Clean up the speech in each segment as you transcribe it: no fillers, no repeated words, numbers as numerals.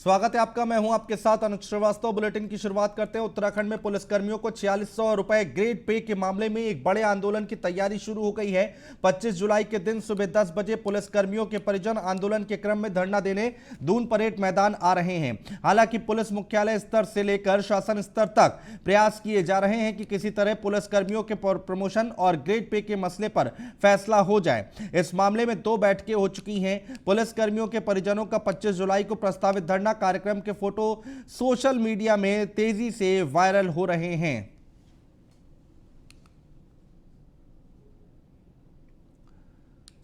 स्वागत है आपका। मैं हूं आपके साथ अनुज श्रीवास्तव। बुलेटिन की शुरुआत करते हैं। उत्तराखंड में पुलिसकर्मियों को 4600 रुपए ग्रेड पे के मामले में एक बड़े आंदोलन की तैयारी शुरू हो गई है। 25 जुलाई के दिन सुबह 10 बजे पुलिसकर्मियों के परिजन आंदोलन के क्रम में धरना देने दून परेड मैदान आ रहे हैं। हालांकि पुलिस मुख्यालय स्तर से लेकर शासन स्तर तक प्रयास किए जा रहे हैं कि किसी तरह पुलिसकर्मियों के प्रमोशन और ग्रेड पे के मसले पर फैसला हो जाए। इस मामले में 2 बैठकें हो चुकी हैं। पुलिसकर्मियों के परिजनों का 25 जुलाई को प्रस्तावित धरना कार्यक्रम के फोटो सोशल मीडिया में तेजी से वायरल हो रहे हैं।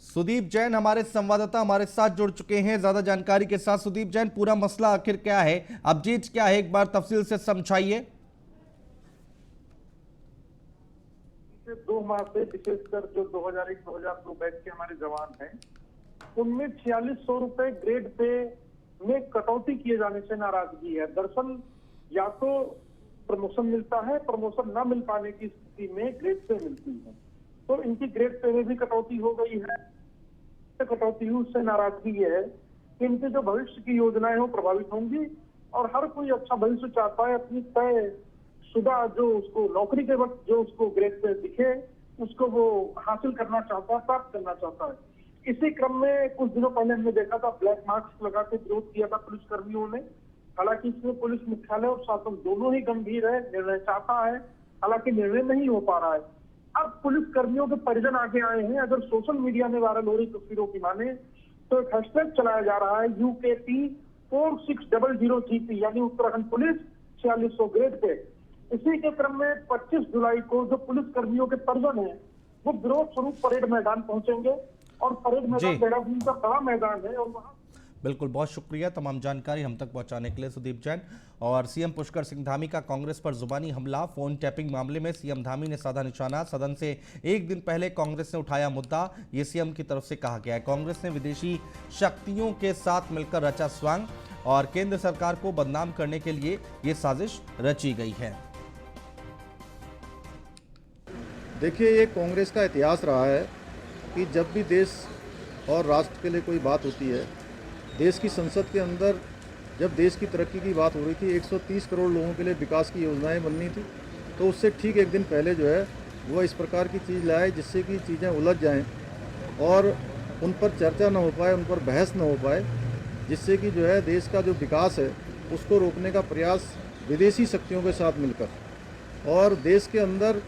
सुदीप जैन हमारे संवाददाता हमारे साथ जुड़ चुके हैं ज्यादा जानकारी के साथ। सुदीप जैन, पूरा मसला आखिर क्या है, अपडेट क्या है, एक बार तफसील से समझाइए। 2 माह से विशेषकर जो 2001-2002 बैच के हमारे जवान हैं, उनमें 4600 रुपए ग्रेड पे में कटौती किए जाने से नाराजगी है। दरअसल या तो प्रमोशन मिलता है, प्रमोशन न मिल पाने की स्थिति में ग्रेड पे मिलती है, तो इनकी ग्रेड पे में भी कटौती हो गई है। कटौती हुई उससे नाराजगी ये है कि इनके जो भविष्य की योजनाएं हो प्रभावित होंगी और हर कोई अच्छा भविष्य चाहता है। अपनी तय शुदा जो उसको नौकरी के वक्त जो उसको ग्रेड पे दिखे उसको वो हासिल करना चाहता है, प्राप्त करना चाहता है। इसी क्रम में कुछ दिनों पहले हमने देखा था ब्लैक मार्क्स लगा के विरोध किया था पुलिस कर्मियों ने। हालांकि इसमें पुलिस मुख्यालय और शासन दोनों ही गंभीर है, निर्णय चाहता है, हालांकि निर्णय नहीं हो पा रहा है। अब पुलिस कर्मियों के परिजन आगे आए हैं। अगर सोशल मीडिया में वायरल हो रही तस्वीरों की माने तो एक हैशटैग चलाया जा रहा है UKP 4600GP, यानी उत्तराखंड पुलिस 4600 ग्रेड पे। इसी के क्रम में 25 जुलाई को जो पुलिस कर्मियों के परिजन हैं वो विरोध स्वरूप परेड मैदान पहुंचेंगे और परेड मैदान देहरादून का बड़ा मैदान है और वहां। बिल्कुल, बहुत शुक्रिया तमाम जानकारी हम तक पहुंचाने के लिए सुदीप जैन। और सीएम पुष्कर सिंह धामी का कांग्रेस पर जुबानी हमला, फोन टैपिंग मामले में सीएम धामी ने साधा निशाना। सदन से एक दिन पहले कांग्रेस ने उठाया मुद्दा, ये सीएम की तरफ से कहा गया है। कांग्रेस ने विदेशी शक्तियों के साथ मिलकर रचा स्वांग और केंद्र सरकार को बदनाम करने के लिए ये साजिश रची गई है। देखिए, ये कांग्रेस का इतिहास रहा है कि जब भी देश और राष्ट्र के लिए कोई बात होती है, देश की संसद के अंदर जब देश की तरक्की की बात हो रही थी, 130 करोड़ लोगों के लिए विकास की योजनाएं बननी थी, तो उससे ठीक एक दिन पहले जो है वो इस प्रकार की चीज़ लाए जिससे कि चीज़ें उलझ जाएं और उन पर चर्चा ना हो पाए, उन पर बहस ना हो पाए, जिससे कि जो है देश का जो विकास है उसको रोकने का प्रयास विदेशी शक्तियों के साथ मिलकर। और देश के अंदर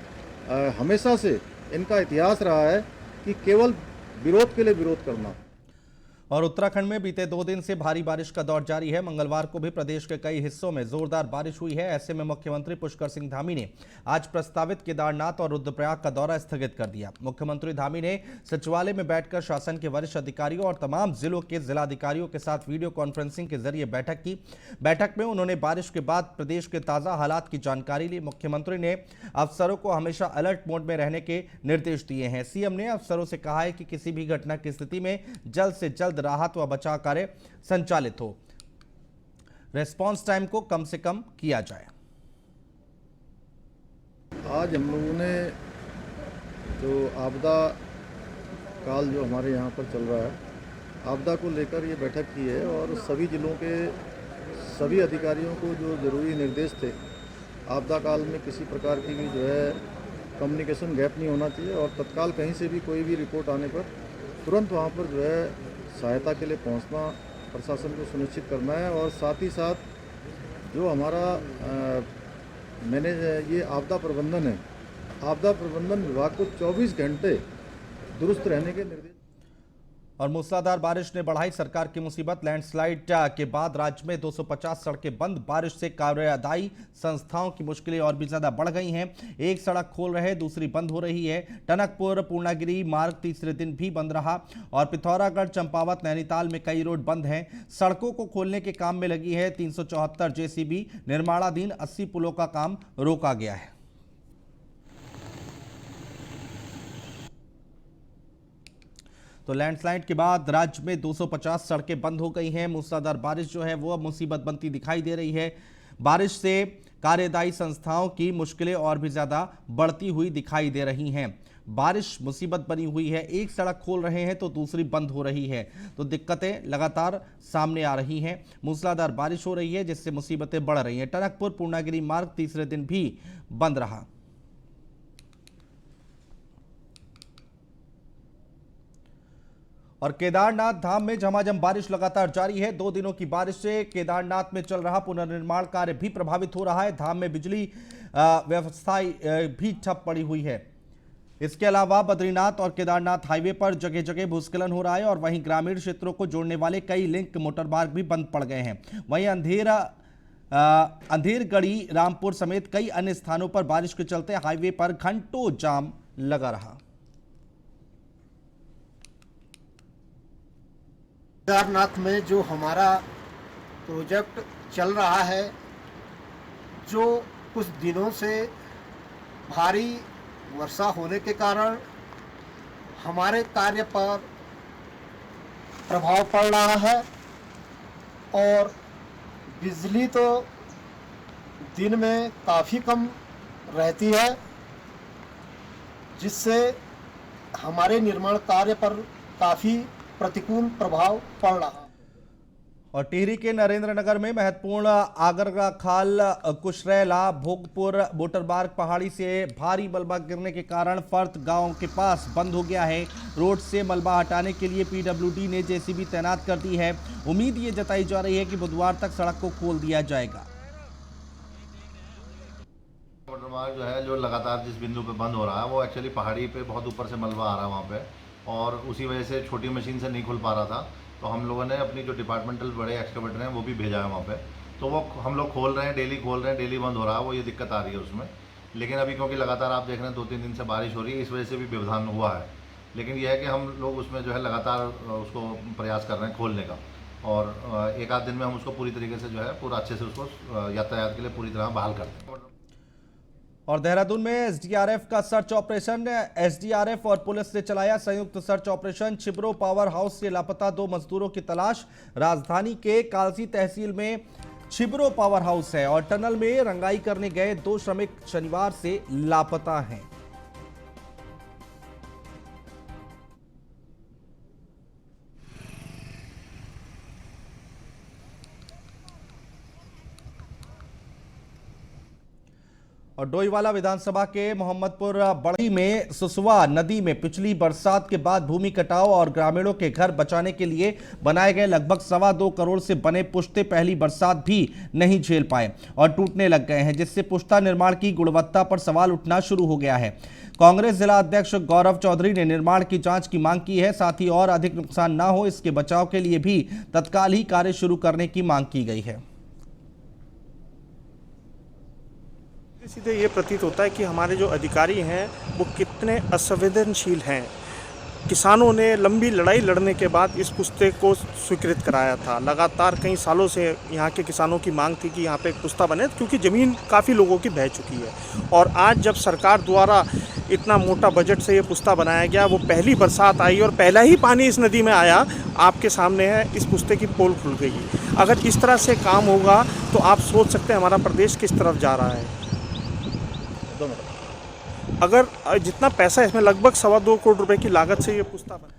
हमेशा से इनका इतिहास रहा है कि केवल विरोध के लिए विरोध करना। और उत्तराखंड में बीते 2 दिन से भारी बारिश का दौर जारी है। मंगलवार को भी प्रदेश के कई हिस्सों में जोरदार बारिश हुई है। ऐसे में मुख्यमंत्री पुष्कर सिंह धामी ने आज प्रस्तावित केदारनाथ और रुद्रप्रयाग का दौरा स्थगित कर दिया। मुख्यमंत्री धामी ने सचिवालय में बैठकर शासन के वरिष्ठ अधिकारियों और तमाम जिलों के जिलाधिकारियों के साथ वीडियो कॉन्फ्रेंसिंग के जरिए बैठक की। बैठक में उन्होंने बारिश के बाद प्रदेश के ताजा हालात की जानकारी ली। मुख्यमंत्री ने अफसरों को हमेशा अलर्ट मोड में रहने के निर्देश दिए हैं। सीएम ने अफसरों से कहा है कि किसी भी घटना की स्थिति में जल्द से जल्द राहत व बचाव कार्य संचालित हो, रेस्पॉन्स टाइम को कम से कम किया जाए। आज हम लोगों ने जो आपदा काल जो हमारे यहाँ पर चल रहा है, आपदा को लेकर ये बैठक की है और सभी जिलों के सभी अधिकारियों को जो ज़रूरी निर्देश थे, आपदा काल में किसी प्रकार की भी जो है कम्युनिकेशन गैप नहीं होना चाहिए और तत्काल कहीं से भी कोई भी रिपोर्ट आने पर तुरंत वहाँ पर जो है सहायता के लिए पहुंचना प्रशासन को सुनिश्चित करना है। और साथ ही साथ जो हमारा मैंने ये आपदा प्रबंधन है, आपदा प्रबंधन विभाग को 24 घंटे दुरुस्त रहने के निर्देश। और मूसलाधार बारिश ने बढ़ाई सरकार की मुसीबत। लैंडस्लाइड के बाद राज्य में 250 सड़कें बंद। बारिश से कार्यदायी संस्थाओं की मुश्किलें और भी ज्यादा बढ़ गई हैं। एक सड़क खोल रहे, दूसरी बंद हो रही है। टनकपुर पूर्णागिरी मार्ग तीसरे दिन भी बंद रहा और पिथौरागढ़, चंपावत, नैनीताल में कई रोड बंद हैं। सड़कों को खोलने के काम में लगी है 374 JCB। निर्माणाधीन 80 पुलों का काम रोका गया है। तो लैंडस्लाइड के बाद राज्य में 250 सड़कें बंद हो गई हैं। मूसलाधार बारिश जो है वो अब मुसीबत बनती दिखाई दे रही है। बारिश से कार्यदायी संस्थाओं की मुश्किलें और भी ज्यादा बढ़ती हुई दिखाई दे रही हैं। बारिश मुसीबत बनी हुई है। एक सड़क खोल रहे हैं तो दूसरी बंद हो रही है, तो दिक्कतें लगातार सामने आ रही हैं। मूसलाधार बारिश हो रही है जिससे मुसीबतें बढ़ रही हैं। टनकपुर पूर्णागिरी मार्ग तीसरे दिन भी बंद रहा। और केदारनाथ धाम में झमाझम बारिश लगातार जारी है। 2 दिनों की बारिश से केदारनाथ में चल रहा पुनर्निर्माण कार्य भी प्रभावित हो रहा है। धाम में बिजली व्यवस्था भी ठप पड़ी हुई है। इसके अलावा बद्रीनाथ और केदारनाथ हाईवे पर जगह जगह भूस्खलन हो रहा है और वहीं ग्रामीण क्षेत्रों को जोड़ने वाले कई लिंक मोटरमार्ग भी बंद पड़ गए हैं। वहीं अंधेरगढ़ी रामपुर समेत कई अन्य स्थानों पर बारिश के चलते हाईवे पर घंटों जाम लगा रहा। केदारनाथ में जो हमारा प्रोजेक्ट चल रहा है, जो कुछ दिनों से भारी वर्षा होने के कारण हमारे कार्य पर प्रभाव पड़ रहा है और बिजली तो दिन में काफ़ी कम रहती है, जिससे हमारे निर्माण कार्य पर काफ़ी प्रतिकूल प्रभाव पड़ रहा है। और टिहरी के नरेंद्रनगर में महत्वपूर्ण आगरा खाल कुशरैला भोगपुर मोटरमार्ग पहाड़ी से भारी मलबा गिरने के कारण फर्त गांव के पास बंद हो गया है। रोड से मलबा हटाने के लिए पीडब्ल्यूडी ने जेसीबी तैनात कर दी है। उम्मीद ये जताई जा रही है कि बुधवार तक सड़क को खोल दिया जाएगा। मोटरमार्ग जो है, जो लगातार जिस बिंदु पे बंद हो रहा है, वो एक्चुअली पहाड़ी पे बहुत ऊपर से मलबा आ रहा है वहाँ पे, और उसी वजह से छोटी मशीन से नहीं खुल पा रहा था। तो हम लोगों ने अपनी जो डिपार्टमेंटल बड़े एक्सकवेटर हैं वो भी भेजा है वहाँ पे, तो वो हम लोग खोल रहे हैं, डेली खोल रहे हैं, डेली बंद हो रहा है। वो ये दिक्कत आ रही है उसमें। लेकिन अभी क्योंकि लगातार आप देख रहे हैं 2-3 दिन से बारिश हो रही है, इस वजह से भी व्यवधान हुआ है। लेकिन यह है कि हम लोग उसमें जो है लगातार उसको प्रयास कर रहे हैं खोलने का, और एक आध दिन में हम उसको पूरी तरीके से जो है पूरा अच्छे से उसको यातायात के लिए पूरी तरह बहाल करते हैं। और देहरादून में एसडीआरएफ का सर्च ऑपरेशन। एसडीआरएफ और पुलिस ने चलाया संयुक्त सर्च ऑपरेशन। छिबरो पावर हाउस से लापता 2 मजदूरों की तलाश। राजधानी के कालसी तहसील में छिबरो पावर हाउस है और टनल में रंगाई करने गए 2 श्रमिक शनिवार से लापता हैं। और डोईवाला विधानसभा के मोहम्मदपुर बड़ी में सुसवा नदी में पिछली बरसात के बाद भूमि कटाव और ग्रामीणों के घर बचाने के लिए बनाए गए लगभग 2.25 करोड़ से बने पुश्ते पहली बरसात भी नहीं झेल पाए और टूटने लग गए हैं, जिससे पुश्ता निर्माण की गुणवत्ता पर सवाल उठना शुरू हो गया है। कांग्रेस जिला अध्यक्ष गौरव चौधरी ने निर्माण की जांच की मांग की है। साथ ही और अधिक नुकसान न हो इसके बचाव के लिए भी तत्काल ही कार्य शुरू करने की मांग की गई है। सीधे ये प्रतीत होता है कि हमारे जो अधिकारी हैं वो कितने असंवेदनशील हैं। किसानों ने लंबी लड़ाई लड़ने के बाद इस पुस्ते को स्वीकृत कराया था। लगातार कई सालों से यहाँ के किसानों की मांग थी कि यहाँ पे एक पुस्ता बने, क्योंकि ज़मीन काफ़ी लोगों की बह चुकी है। और आज जब सरकार द्वारा इतना मोटा बजट से ये पुस्ता बनाया गया, वो पहली बरसात आई और पहला ही पानी इस नदी में आया, आपके सामने है, इस पुस्ते की पोल खुल गई। अगर इस तरह से काम होगा तो आप सोच सकते हैं हमारा प्रदेश किस तरफ जा रहा है। अगर जितना पैसा इसमें लगभग 2.25 करोड़ रुपए की लागत से ये पुस्ता बना।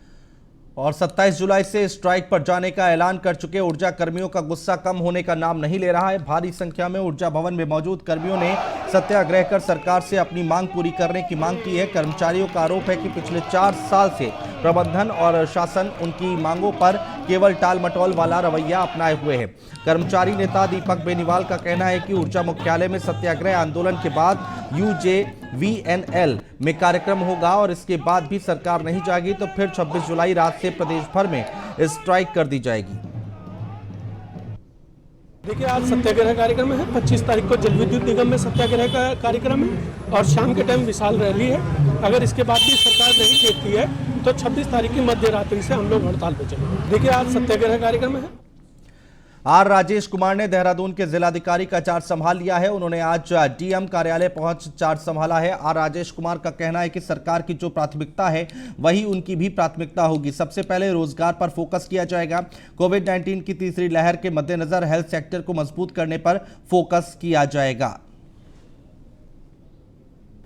और 27 जुलाई से स्ट्राइक पर जाने का ऐलान कर चुके ऊर्जा कर्मियों का गुस्सा कम होने का नाम नहीं ले रहा है। भारी संख्या में ऊर्जा भवन में मौजूद कर्मियों ने सत्याग्रह कर सरकार से अपनी मांग पूरी करने की मांग की है। कर्मचारियों का आरोप है कि पिछले 4 साल से प्रबंधन और शासन उनकी मांगों पर केवल टाल मटोल वाला रवैया अपनाए हुए है। कर्मचारी नेता दीपक बेनीवाल का कहना है कि ऊर्जा मुख्यालय में सत्याग्रह आंदोलन के बाद UJVNL में कार्यक्रम होगा और इसके बाद भी सरकार नहीं जागी तो फिर 26 जुलाई रात से प्रदेश भर में स्ट्राइक कर दी जाएगी। देखिए, आज सत्याग्रह कार्यक्रम है। 25 तारीख को जल विद्युत निगम में सत्याग्रह का कार्यक्रम है और शाम के टाइम विशाल रैली है। अगर इसके बाद भी सरकार नहीं देखती है तो 26 तारीख की मध्य रात्रि से हम लोग हड़ताल पर चलेंगे। देखिए, आज सत्याग्रह कार्यक्रम है। आर राजेश कुमार ने देहरादून के जिलाधिकारी का चार्ज संभाल लिया है। उन्होंने आज डीएम कार्यालय पहुंच चार्ज संभाला है। आर राजेश कुमार का कहना है कि सरकार की जो प्राथमिकता है वही उनकी भी प्राथमिकता होगी। सबसे पहले रोजगार पर फोकस किया जाएगा। कोविड-19 की तीसरी लहर के मद्देनजर हेल्थ सेक्टर को मजबूत करने पर फोकस किया जाएगा।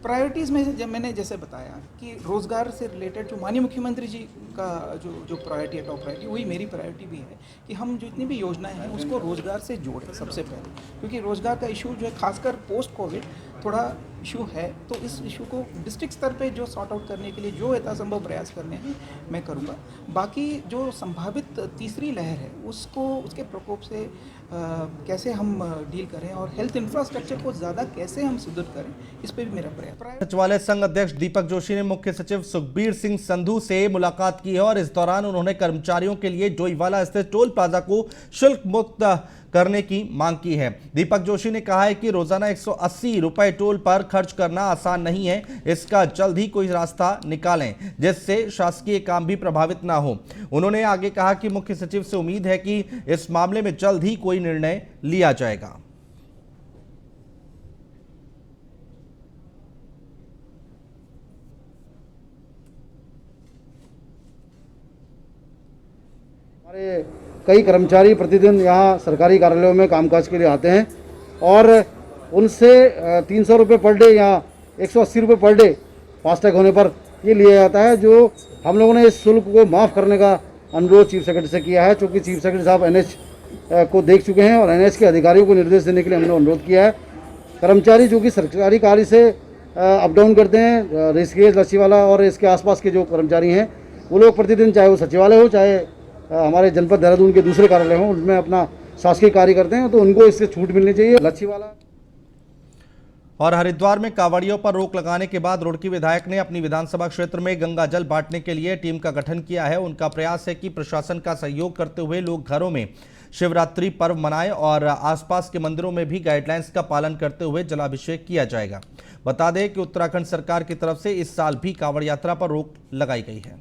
प्रायोरिटीज़ में से जब मैंने जैसे बताया कि रोज़गार से रिलेटेड जो माननीय मुख्यमंत्री जी का जो प्रायोरिटी है, टॉप प्रायोरिटी, वही मेरी प्रायोरिटी भी है कि हम जितनी भी योजनाएं हैं उसको रोज़गार से जोड़ें सबसे पहले, क्योंकि रोज़गार का इशू जो है खासकर पोस्ट कोविड थोड़ा इशू है। तो इस इशू को डिस्ट्रिक्ट स्तर पे जो सॉर्ट आउट करने के लिए जो यथासंभव प्रयास करने हैं मैं करूँगा। बाकी जो संभावित तीसरी लहर है उसको उसके प्रकोप से कैसे हम डील करें और हेल्थ इंफ्रास्ट्रक्चर को ज़्यादा कैसे हम सुदृढ़ करें, इस पे भी मेरा प्रयास। सचिवालय संघ अध्यक्ष दीपक जोशी ने मुख्य सचिव सुखबीर सिंह संधू से मुलाकात की है और इस दौरान उन्होंने कर्मचारियों के लिए डोईवाला स्थित टोल प्लाजा को शुल्क मुक्त करने की मांग की है। दीपक जोशी ने कहा है कि रोजाना 180 रुपए टोल पर खर्च करना आसान नहीं है, इसका जल्द ही कोई रास्ता निकालें जिससे शासकीय काम भी प्रभावित ना हो। उन्होंने आगे कहा कि मुख्य सचिव से उम्मीद है कि इस मामले में जल्द ही कोई निर्णय लिया जाएगा। हमारे कई कर्मचारी प्रतिदिन यहाँ सरकारी कार्यालयों में कामकाज के लिए आते हैं और उनसे 300 रुपये पर डे या 180 रुपये पर डे फास्टैग होने पर ये लिया जाता है, जो हम लोगों ने इस शुल्क को माफ़ करने का अनुरोध चीफ सेक्रेटरी से किया है, चूँकि चीफ सेक्रेटरी साहब एनएच को देख चुके हैं और एनएच के अधिकारियों को निर्देश देने के लिए हमने अनुरोध किया है। कर्मचारी जो कि सरकारी कार्य से अप डाउन करते हैं, ऋषिकेश, लच्छीवाला और इसके आसपास के जो कर्मचारी हैं, वो लोग प्रतिदिन चाहे वो सचिवालय हो चाहे हमारे जनपद देहरादून के दूसरे कार्यालय हों, उनमें अपना शासकीय कार्य करते हैं, तो उनको इससे छूट मिलनी चाहिए। लच्छीवाला और हरिद्वार में कांवड़ियों पर रोक लगाने के बाद रुड़की विधायक ने अपनी विधानसभा क्षेत्र में गंगा जल बांटने के लिए टीम का गठन किया है। उनका प्रयास है कि प्रशासन का सहयोग करते हुए लोग घरों में शिवरात्रि पर्व मनाएं और आसपास के मंदिरों में भी गाइडलाइंस का पालन करते हुए जलाभिषेक किया जाएगा। बता दें कि उत्तराखंड सरकार की तरफ से इस साल भी कांवड़ यात्रा पर रोक लगाई गई है।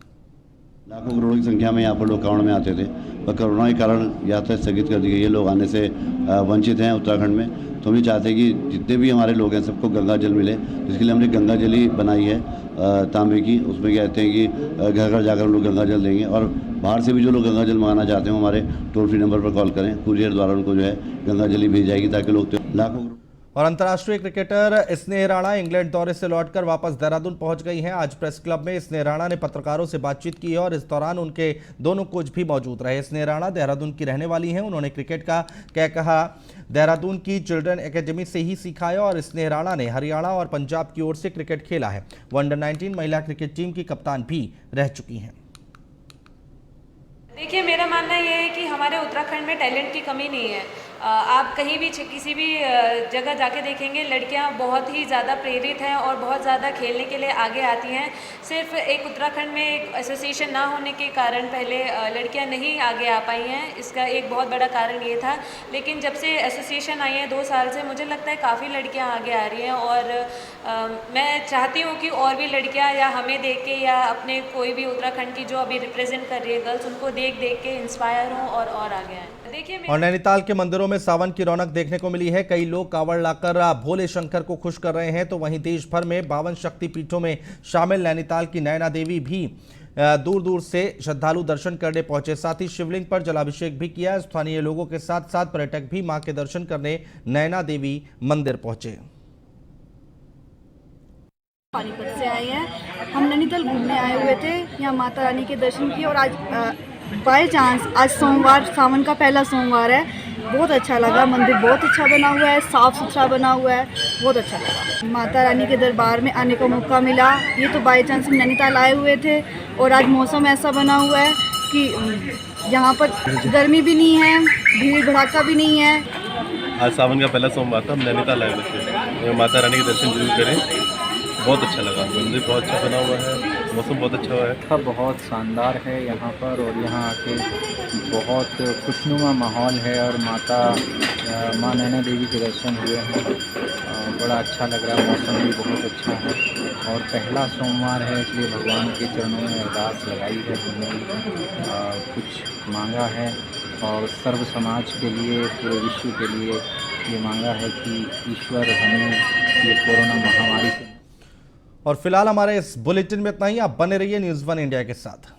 लाखों करोड़ों की संख्या में यहाँ पर लोग कांवड़ में आते थे, पर कोरोना के कारण यात्रा स्थगित कर दी गई है। लोग आने से वंचित हैं उत्तराखंड में। तो हम ये चाहते हैं कि जितने भी हमारे लोग हैं सबको गंगा जल मिले, जिसके लिए हमने गंगा जल ही बनाई है तांबे की। उसमें कहते हैं कि घर घर जाकर हम लोग गंगा जल देंगे और बाहर से भी जो लोग गंगा जल मंगाना चाहते हैं हमारे टोल फ्री नंबर पर कॉल करें, कुरियर द्वारा उनको जो है गंगा जल ही भेज जाएगी, ताकि लोग लाखों। और अंतर्राष्ट्रीय क्रिकेटर स्नेह राणा इंग्लैंड दौरे से लौटकर वापस देहरादून पहुंच गई हैं। आज प्रेस क्लब में स्नेह राणा ने पत्रकारों से बातचीत की और इस दौरान उनके दोनों कोच भी मौजूद रहे। स्नेह राणा देहरादून की रहने वाली हैं। उन्होंने क्रिकेट का कहा देहरादून की चिल्ड्रन एकेडमी से ही सीखा है और स्नेह राणा ने हरियाणा और पंजाब की ओर से क्रिकेट खेला है। वो अंडर 19 महिला क्रिकेट टीम की कप्तान भी रह चुकी हैं। देखिए, मेरा मानना ये है कि हमारे उत्तराखंड में टैलेंट की कमी नहीं है। आप कहीं भी किसी भी जगह जाके देखेंगे, लड़कियां बहुत ही ज़्यादा प्रेरित हैं और बहुत ज़्यादा खेलने के लिए आगे आती हैं। सिर्फ एक उत्तराखंड में एक एसोसिएशन ना होने के कारण पहले लड़कियां नहीं आगे आ पाई हैं, इसका एक बहुत बड़ा कारण ये था। लेकिन जब से एसोसिएशन आई है 2 साल से, मुझे लगता है काफ़ी लड़कियां आगे आ रही हैं और मैं चाहती हूँ कि और भी लड़कियाँ या हमें देख के या अपने कोई भी उत्तराखंड की जो अभी रिप्रेजेंट कर रही है गर्ल्स, उनको देख के इंस्पायर हों और आगे आएँ। और नैनीताल के मंदिरों में सावन की रौनक देखने को मिली है। कई लोग कांवड़ लाकर भोले शंकर को खुश कर रहे हैं, तो वहीं देश भर में 52 शक्तिपीठों में शामिल नैनीताल की नैना देवी भी दूर दूर से श्रद्धालु दर्शन करने पहुंचे। साथ ही शिवलिंग पर जलाभिषेक भी किया। स्थानीय लोगों के साथ साथ पर्यटक भी मां के दर्शन करने नैना देवी मंदिर पहुंचे। पानीपत से आए हैं, हम नैनीताल घूमने आए हुए थे, यहाँ माता रानी के दर्शन किए और आज बाय चांस आज सोमवार, सावन का पहला सोमवार है। बहुत अच्छा लगा, मंदिर बहुत अच्छा बना हुआ है, साफ़ सुथरा बना हुआ है, बहुत अच्छा लगा। माता रानी के दरबार में आने का मौका मिला। ये तो बाय चांस हम नैनीताल आए हुए थे और आज मौसम ऐसा बना हुआ है कि यहाँ पर गर्मी भी नहीं है, भीड़ भड़ाका भी नहीं है। आज सावन का पहला सोमवार था, हम नैनीताल आए हुए थे। माता रानी के दर्शन जरूर करें, बहुत अच्छा लगा। मंदिर बहुत अच्छा बना हुआ है, मौसम बहुत अच्छा हुआ है। बहुत शानदार है यहाँ पर और यहाँ आके बहुत खुशनुमा माहौल है और माँ नैना देवी के दर्शन हुए हैं। बड़ा अच्छा लग रहा है, मौसम भी बहुत अच्छा है और पहला सोमवार है, इसलिए भगवान के चरणों में अरदास लगाई है। हमने कुछ मांगा है और सर्व समाज के लिए, पूरे विश्व के लिए ये मांगा है कि ईश्वर हमें ये कोरोना महामारी से। और फिलहाल हमारे इस बुलेटिन में इतना ही। आप बने रहिए न्यूज़ 1 इंडिया के साथ।